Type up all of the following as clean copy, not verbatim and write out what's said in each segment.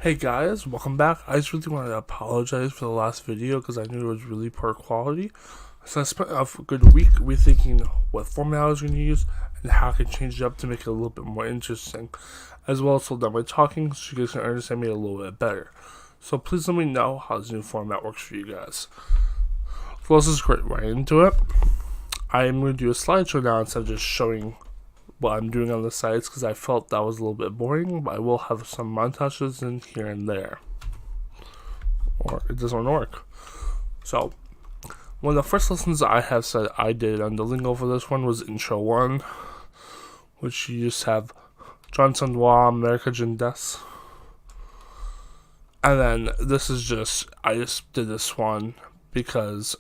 Hey guys, welcome back. I just really wanted to apologize for the last video because I knew it was really poor quality. So I spent a good week rethinking what format I was going to use and how I could change it up to make it a little bit more interesting, as well as slow down my talking so you guys can understand me a little bit better. So please let me know how this new format works for you guys. So let's just get right into it. I am going to do a slideshow now instead of just showing what I'm doing on the sides because I felt that was a little bit boring, but I will have some montages in here and there. Or it doesn't work. So, one of the first lessons I have said I did on Duolingo for this one was Intro 1, which you just have Johnson Wa, America Jindes. And then this is I just did this one because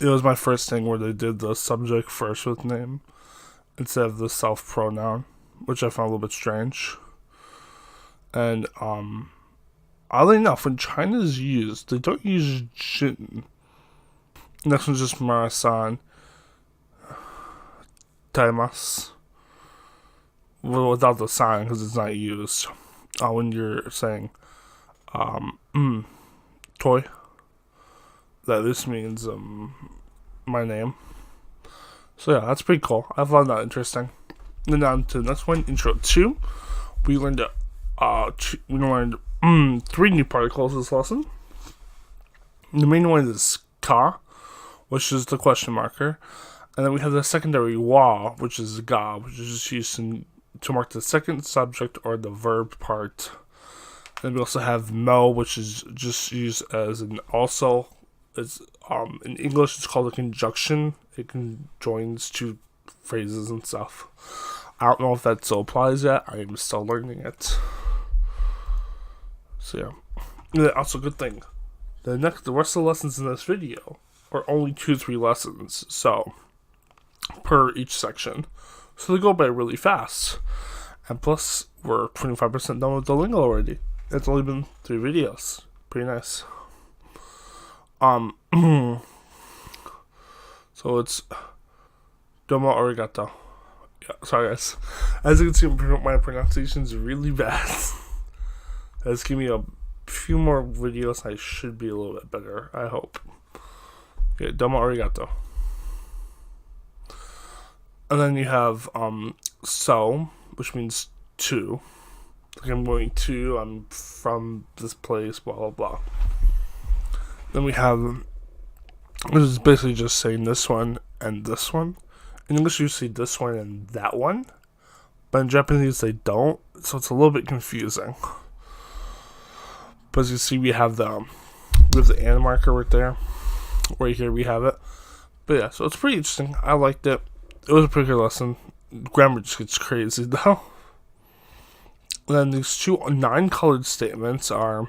it was my first thing where they did the subject first with name instead of the self pronoun, which I found a little bit strange. And oddly enough, when China is used, they don't use Jin. Next one's just Marasan Taimas. Well, without the sign because it's not used. When you're saying toy, that this means my name. So yeah, that's pretty cool. I found that interesting. Then on to the next one, Intro 2. We learned three new particles this lesson. The main one is ka, which is the question marker, and then we have the secondary wa, which is ga, which is just used to mark the second subject or the verb part. Then we also have mo, which is just used as an also. It's in English it's called a conjunction. It conjoins two phrases and stuff. I don't know if that still applies yet. I am still learning it. So yeah. Also, good thing. The rest of the lessons in this video are only 2-3 lessons, so per each section. So they go by really fast. And plus, we're 25% done with Duolingo already. It's only been 3 videos. Pretty nice. So it's domo arigato. Yeah, sorry guys. As you can see, my pronunciation is really bad. Let's give me a few more videos. I should be a little bit better, I hope. Okay, domo arigato. And then you have so, which means to. Like I'm going to, I'm from this place, blah blah blah. Then we have, which is basically just saying this one and this one. In English, you see this one and that one, but in Japanese they don't, so it's a little bit confusing. But as you see, we have the and marker right there. Right here we have it. But yeah, so it's pretty interesting. I liked it. It was a pretty good lesson. Grammar just gets crazy though. And then these 2 9-colored statements are,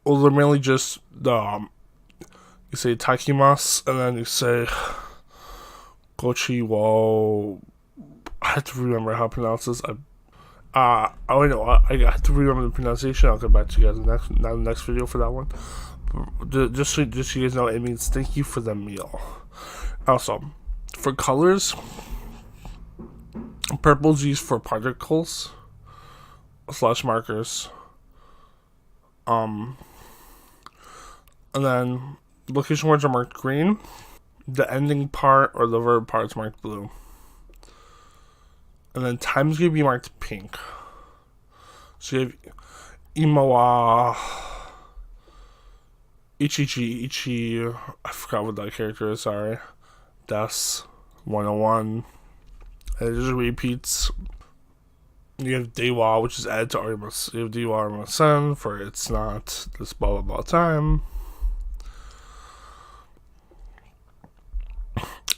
well, they're mainly just you say takimasu, and then you say gochi wo. I have to remember how to pronounce this. I have to remember the pronunciation. I'll get back to you guys in the next video for that one. Just so you guys know, it means thank you for the meal. Also, for colors, purple's used for particles / markers. And then location words are marked green. The ending part or the verb part is marked blue. And then time's going to be marked pink. So you have ima wa ichi. I forgot what that character is, sorry. Des 101. And it just repeats. You have dewa, which is added to arimasu. You have dewa arimasen for it's not this blah blah blah time.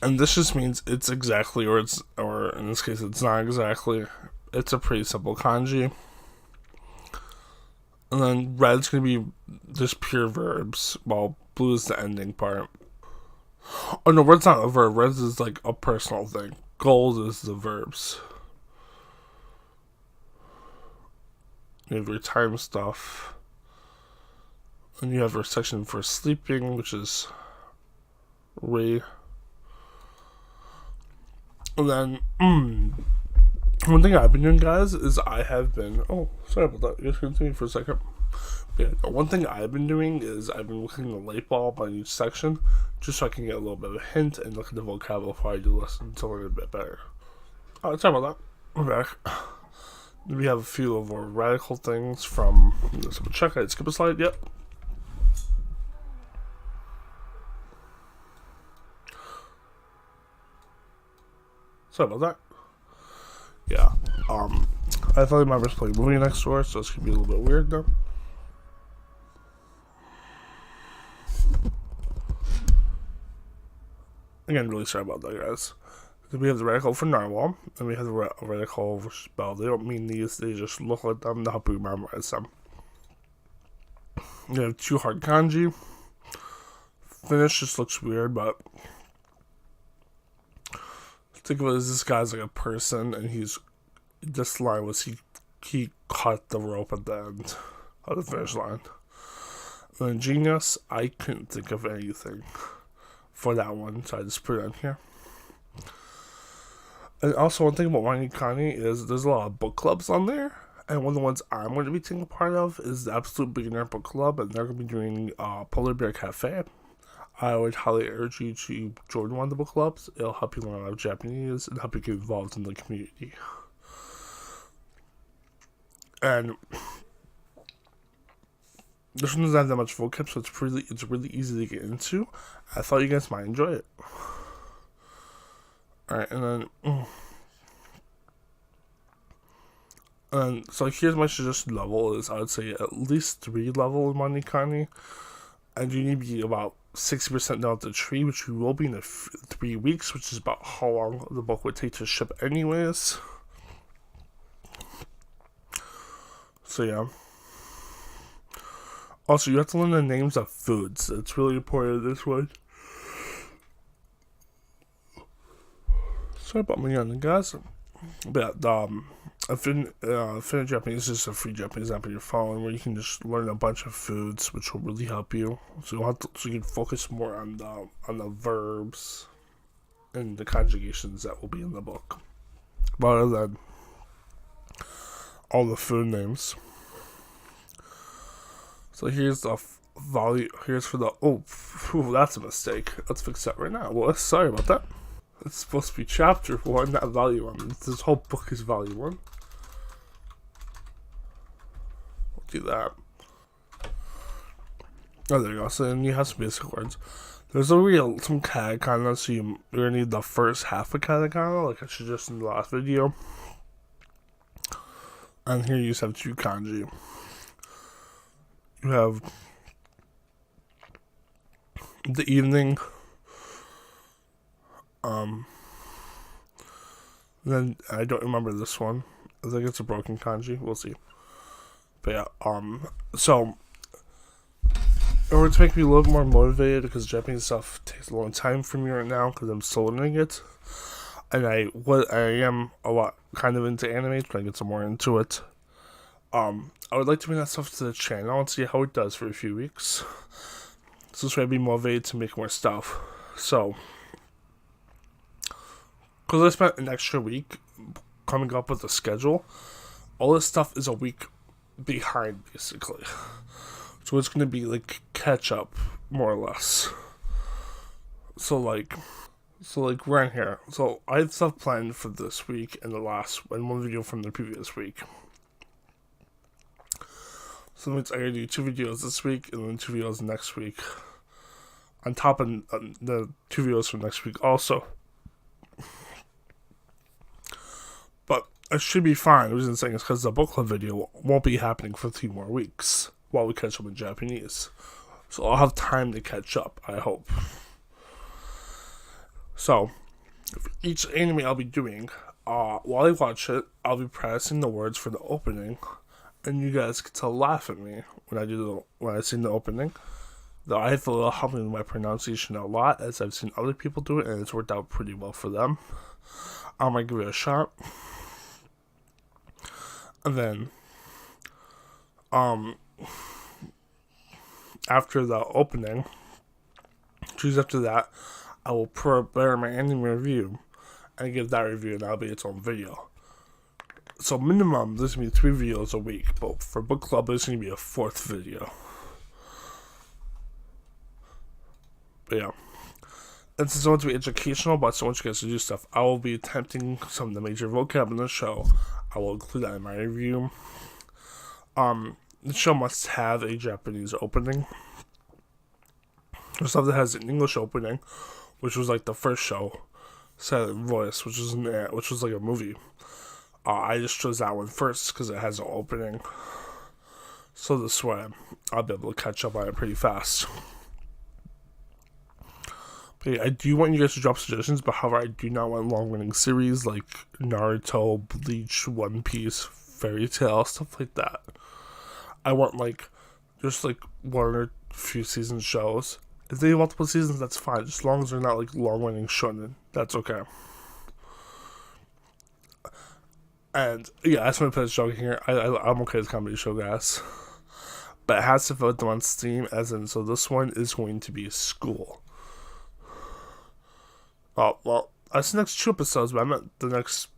And this just means it's exactly, or in this case, it's not exactly. It's a pretty simple kanji. And then red's going to be just pure verbs, while blue is the ending part. Oh no, red's not a verb. Red is like a personal thing. Gold is the verbs. You have your time stuff. And you have your section for sleeping, which is re. And then One thing I've been doing, guys, is I have been. Oh, sorry about that. You guys continue for a second. Yeah, one thing I've been doing is I've been looking at the light bulb on each section, just so I can get a little bit of a hint and look at the vocabulary before I do listen to learn a bit better. Alright, sorry about that. We're back. We have a few of our radical things from. Let's check. I skip a slide. Yep. Sorry about that. Yeah. I thought my was playing movie next door, so it's gonna be a little bit weird now. Again, really sorry about that, guys. We have the radical for narwhal, and we have the radical for spell. They don't mean these, they just look like them to help you memorize them. We have 2 hard kanji. Finish just looks weird, but think of it as this guy's like a person, and this line was he caught the rope at the end of the finish line. And then genius, I couldn't think of anything for that one, so I just put it on here. And also, one thing about WaniKani is there's a lot of book clubs on there, and one of the ones I'm going to be taking part of is the Absolute Beginner Book Club, and they're going to be doing Polar Bear Cafe. I would highly urge you to join one of the book clubs. It'll help you learn a lot of Japanese and help you get involved in the community. And this one doesn't have that much vocab, so it's really easy to get into. I thought you guys might enjoy it. Alright, and then so here's my suggested level is I would say at least 3 level in WaniKani, and you need to be about 60% down the tree, which you will be in 3 weeks, which is about how long the book would take to ship anyways. So yeah. Also, you have to learn the names of foods. It's really important, this one. Sorry about me on the guys. But Finnish Japanese is a free Japanese app on your phone where you can just learn a bunch of foods, which will really help you. So you can focus more on the verbs and the conjugations that will be in the book, rather than all the food names. So here's the value. Here's for the that's a mistake. Let's fix that right now. Well, sorry about that. It's supposed to be chapter 1, not volume 1. This whole book is volume 1. We'll do that. Oh, there you go. So then you have some basic words. There's some katakana, so you're gonna need the first half of katakana, like I suggested in the last video. And here you just have 2 kanji. You have the evening. Then I don't remember this one. I think it's a broken kanji. We'll see. But yeah, so in order to make me a little more motivated, because Japanese stuff takes a long time for me right now, because I'm still learning it, and I am a lot kind of into anime, trying to get some more into it. I would like to bring that stuff to the channel and see how it does for a few weeks. So this way I'd be motivated to make more stuff. So, because I spent an extra week coming up with a schedule, all this stuff is a week behind, basically. So it's going to be like catch up, more or less. So like right here. So I had stuff planned for this week and one video from the previous week. So that means I gotta do 2 videos this week and then 2 videos next week. On top of the 2 videos from next week also. But I should be fine. The reason I'm saying is because the book club video won't be happening for 3 more weeks while we catch up in Japanese. So I'll have time to catch up, I hope. So, for each anime I'll be doing, while I watch it, I'll be practicing the words for the opening, and you guys get to laugh at me when I sing the opening. Though I feel helping with my pronunciation a lot, as I've seen other people do it, and it's worked out pretty well for them. I might give it a shot. And then, after the opening, after that, I will prepare my anime review and give that review, and that'll be its own video. So minimum, there's going to be 3 videos a week, but for book club, there's going to be a 4th video. But yeah. And since it's going to be educational, but I still want you guys to do stuff, I will be attempting some of the major vocab in the show. I will include that in my review. The show must have a Japanese opening. There's stuff that has an English opening, which was like the first show, Silent Voice, which was like a movie. I just chose that one first because it has an opening. So this way, I'll be able to catch up on it pretty fast. But yeah, I do want you guys to drop suggestions, but however, I do not want long-running series like Naruto, Bleach, One Piece, Fairy Tail, stuff like that. I want just 1 or few season shows. If they have multiple seasons, that's fine. Just as long as they're not like long-running shonen, that's okay. And yeah, I just want to put a joke here. I'm okay with comedy show, guys, but it has to vote them on Steam. As in, so this one is going to be School. Oh well, that's the next 2 episodes, but I meant the next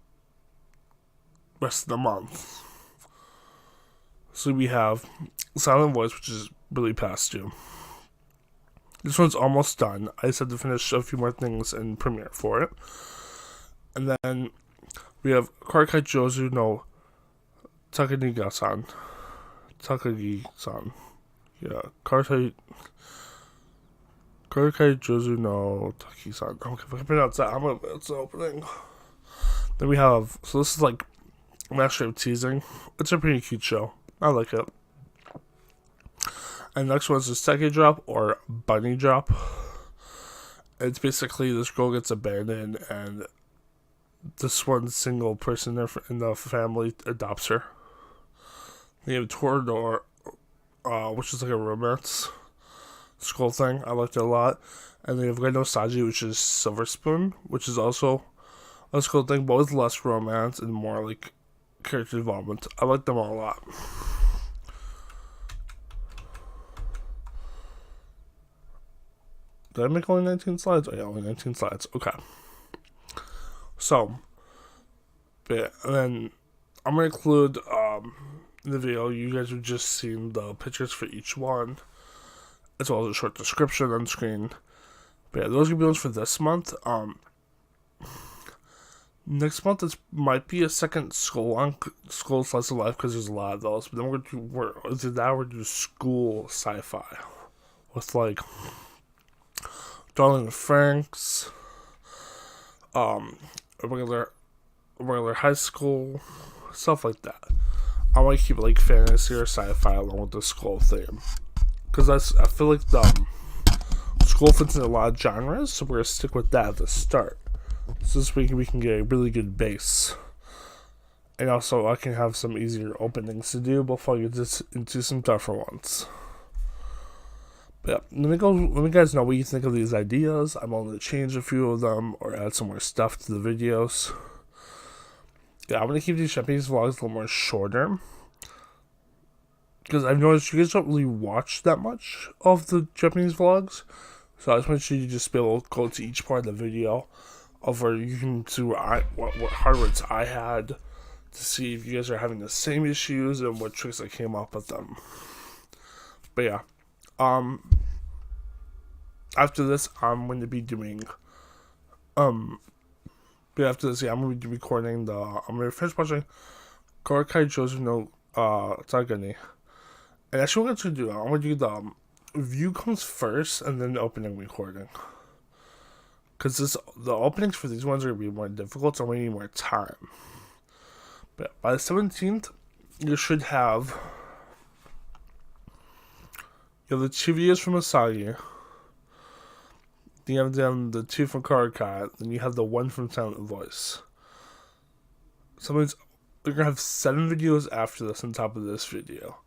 rest of the month. So we have Silent Voice, which is really past due. This one's almost done. I just had to finish a few more things in Premiere for it. And then we have Karakai Jozu no Takagi-san. Yeah, Karakai Jozu no Taki-san. Okay, if I can pronounce that, it's the opening. Then we have, so this is like Master of Teasing. It's a pretty cute show. I like it. And next one is the Seki Drop or Bunny Drop. It's basically this girl gets abandoned and this one single person in the family adopts her. They have Torador, which is like a romance school thing. I liked it a lot. And they have Reno Saji, which is Silver Spoon, which is also a school thing, but with less romance and more like character development. I like them all a lot. Did I make only 19 slides? Oh yeah, only 19 slides. Okay. So, yeah, and then I'm going to include in the video, you guys have just seen the pictures for each one, as well as a short description on screen. But yeah, those are going to be ones for this month. Next month, it might be a second school slice of life because there's a lot of those. But then we're going to do school sci-fi with like Darling Franxx, regular high school, stuff like that. I want to keep like fantasy or sci-fi along with the school theme, because I feel like the school fits in a lot of genres, so we're gonna stick with that at the start. So this week we can get a really good base, and also I can have some easier openings to do before I get into some tougher ones. But yeah, let me guys know what you think of these ideas. I'm going to change a few of them or add some more stuff to the videos. Yeah, I'm going to keep these Japanese vlogs a little more shorter, because I've noticed you guys don't really watch that much of the Japanese vlogs. So I just want you to just be able to go to each part of the video of where you can see what hard words I had to see if you guys are having the same issues and what tricks I came up with them. But yeah. After this, I'm going to be doing, but after this, yeah, I'm going to be recording I'm going to finish watching Karakai Jozu no Tagani. And actually, what I'm going to do the view comes first and then the opening recording. Because the openings for these ones are going to be more difficult, so I'm going to need more time. But by the 17th, you should have the 2 videos from Asagi. Then you have the 2 from Karakai. Then you have the 1 from Silent Voice. So that means you're going to have 7 videos after this on top of this video.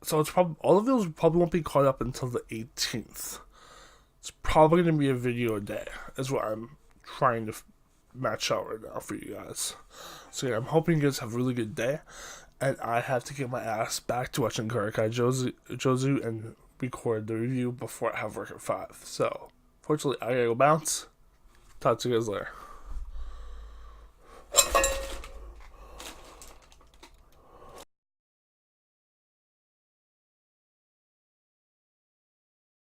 So it's probably, all of those probably won't be caught up until the 18th. It's probably going to be a video a day, is what I'm trying to match out right now for you guys. So yeah, I'm hoping you guys have a really good day. And I have to get my ass back to watching Karakai Jozu and record the review before I have work at 5. So, fortunately, I gotta go bounce. Talk to you guys later.